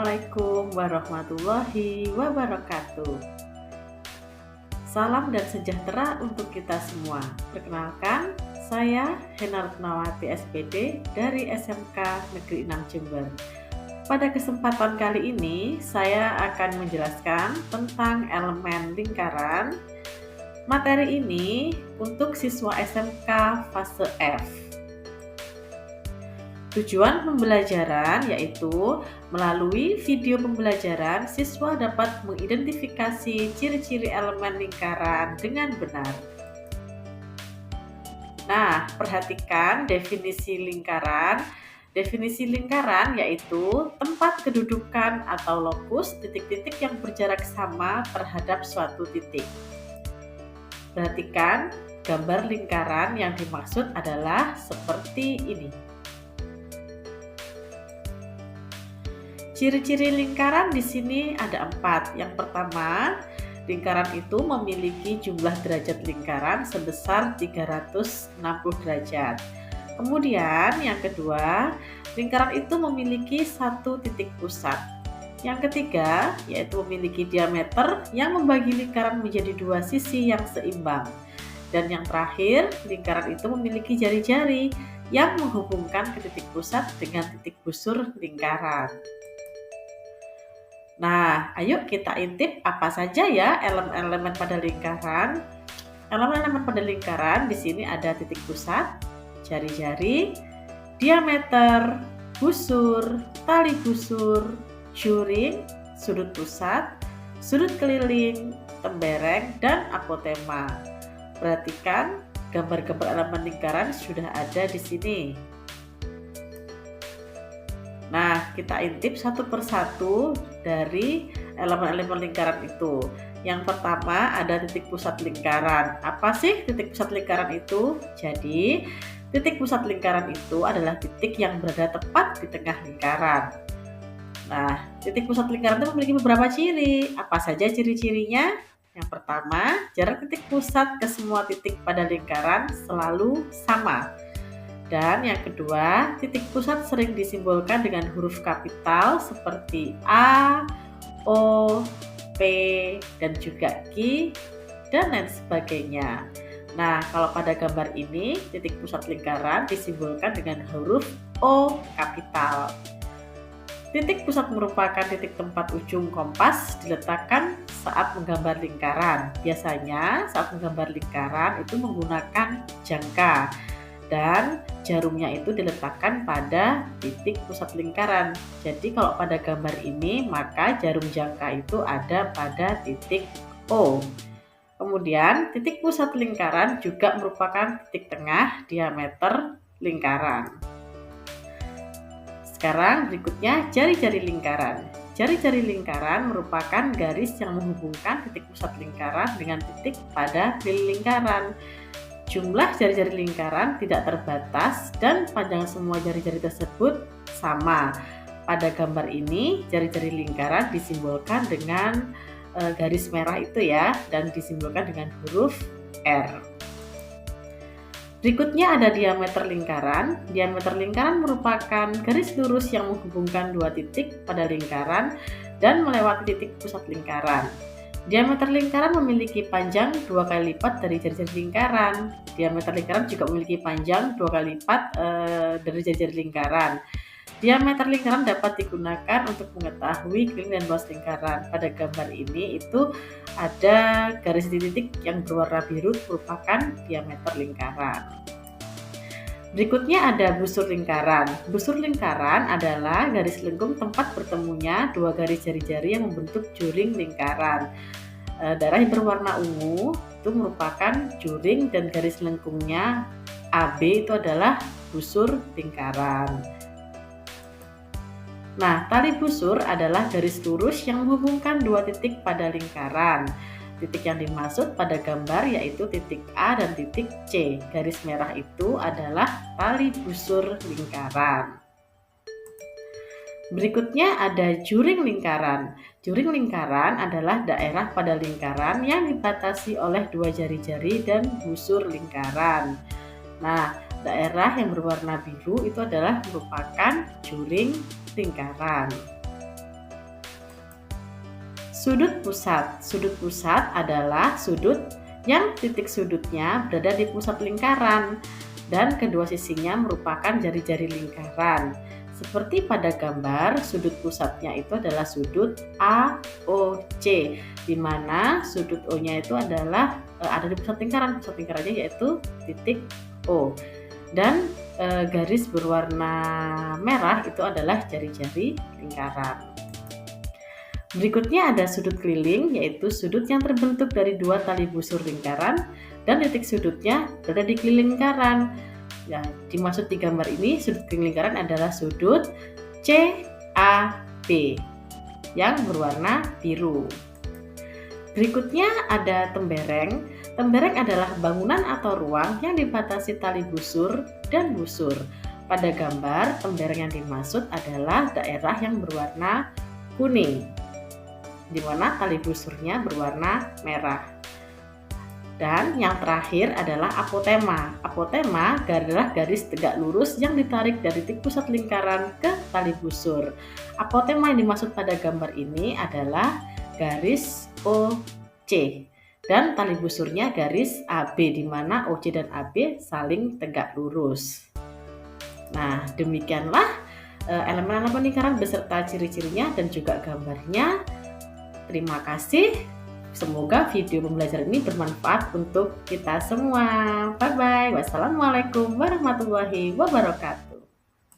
Assalamualaikum warahmatullahi wabarakatuh. Salam dan sejahtera untuk kita semua. Perkenalkan, saya Hena Rutnawati SPD dari SMK Negeri 6 Jember. Pada kesempatan kali ini, saya akan menjelaskan tentang elemen lingkaran. Materi ini untuk siswa SMK fase F. Tujuan pembelajaran yaitu melalui video pembelajaran, siswa dapat mengidentifikasi ciri-ciri elemen lingkaran dengan benar. Nah, perhatikan definisi lingkaran. Definisi lingkaran yaitu tempat kedudukan atau lokus titik-titik yang berjarak sama terhadap suatu titik. Perhatikan gambar lingkaran yang dimaksud adalah seperti ini. Ciri-ciri lingkaran di sini ada 4. Yang pertama, lingkaran itu memiliki jumlah derajat lingkaran sebesar 360 derajat. Kemudian yang kedua, lingkaran itu memiliki satu titik pusat. Yang ketiga, yaitu memiliki diameter yang membagi lingkaran menjadi dua sisi yang seimbang. Dan yang terakhir, lingkaran itu memiliki jari-jari yang menghubungkan ke titik pusat dengan titik busur lingkaran. Nah, ayo kita intip apa saja ya elemen-elemen pada lingkaran. Elemen-elemen pada lingkaran di sini ada titik pusat, jari-jari, diameter, busur, tali busur, juring, sudut pusat, sudut keliling, tembereng, dan apotema. Perhatikan gambar-gambar elemen lingkaran sudah ada di sini. Nah, kita intip satu persatu dari elemen-elemen lingkaran itu. Yang pertama ada titik pusat lingkaran. Apa sih titik pusat lingkaran itu? Jadi, titik pusat lingkaran itu adalah titik yang berada tepat di tengah lingkaran. Nah, titik pusat lingkaran itu memiliki beberapa ciri. Apa saja ciri-cirinya? Yang pertama, jarak titik pusat ke semua titik pada lingkaran selalu sama. Dan yang kedua, titik pusat sering disimbolkan dengan huruf kapital seperti A, O, P, dan juga Q, dan lain sebagainya. Nah, kalau pada gambar ini, titik pusat lingkaran disimbolkan dengan huruf O kapital. Titik pusat merupakan titik tempat ujung kompas diletakkan saat menggambar lingkaran. Biasanya saat menggambar lingkaran itu menggunakan jangka. Dan jarumnya itu diletakkan pada titik pusat lingkaran. Jadi kalau pada gambar ini maka jarum jangka itu ada pada titik O. Kemudian titik pusat lingkaran juga merupakan titik tengah diameter lingkaran. Sekarang berikutnya jari-jari lingkaran. Jari-jari lingkaran merupakan garis yang menghubungkan titik pusat lingkaran dengan titik pada keliling lingkaran. Jumlah jari-jari lingkaran tidak terbatas dan panjang semua jari-jari tersebut sama. Pada gambar ini, jari-jari lingkaran disimbolkan dengan garis merah itu ya, dan disimbolkan dengan huruf R. Berikutnya ada diameter lingkaran. Diameter lingkaran merupakan garis lurus yang menghubungkan dua titik pada lingkaran dan melewati titik pusat lingkaran. Diameter lingkaran memiliki panjang 2 kali lipat dari jari-jari lingkaran. Diameter lingkaran juga memiliki panjang 2 kali lipat dari jari-jari lingkaran. Diameter lingkaran dapat digunakan untuk mengetahui keliling dan luas lingkaran. Pada gambar ini itu ada garis titik yang berwarna biru merupakan diameter lingkaran. Berikutnya ada busur lingkaran. Busur lingkaran adalah garis lengkung tempat bertemunya dua garis jari-jari yang membentuk juring lingkaran. Darah yang berwarna ungu itu merupakan juring dan garis lengkungnya AB itu adalah busur lingkaran. Nah, tali busur adalah garis lurus yang menghubungkan dua titik pada lingkaran. Titik yang dimaksud pada gambar yaitu titik A dan titik C. Garis merah itu adalah tali busur lingkaran. Berikutnya ada juring lingkaran. Juring lingkaran adalah daerah pada lingkaran yang dibatasi oleh dua jari-jari dan busur lingkaran. Nah, daerah yang berwarna biru itu adalah merupakan juring lingkaran. Sudut pusat. Sudut pusat adalah sudut yang titik sudutnya berada di pusat lingkaran dan kedua sisinya merupakan jari-jari lingkaran. Seperti pada gambar, sudut pusatnya itu adalah sudut AOC, di mana sudut O-nya itu adalah ada di pusat lingkaran. Pusat lingkarannya yaitu titik O. Dan garis berwarna merah itu adalah jari-jari lingkaran. Berikutnya ada sudut keliling, yaitu sudut yang terbentuk dari dua tali busur lingkaran dan titik sudutnya berada di keliling lingkaran. Ya, dimaksud di gambar ini sudut keliling lingkaran adalah sudut CAB yang berwarna biru. Berikutnya ada tembereng. Tembereng adalah bangunan atau ruang yang dibatasi tali busur dan busur. Pada gambar, tembereng yang dimaksud adalah daerah yang berwarna kuning, di mana tali busurnya berwarna merah. Dan yang terakhir adalah apotema. Apotema adalah garis tegak lurus yang ditarik dari titik pusat lingkaran ke tali busur. Apotema yang dimaksud pada gambar ini adalah garis OC dan tali busurnya garis AB, di mana OC dan AB saling tegak lurus. Nah, demikianlah elemen-elemen lingkaran beserta ciri-cirinya dan juga gambarnya. Terima kasih. Semoga video pembelajaran ini bermanfaat untuk kita semua. Bye bye. Wassalamualaikum warahmatullahi wabarakatuh.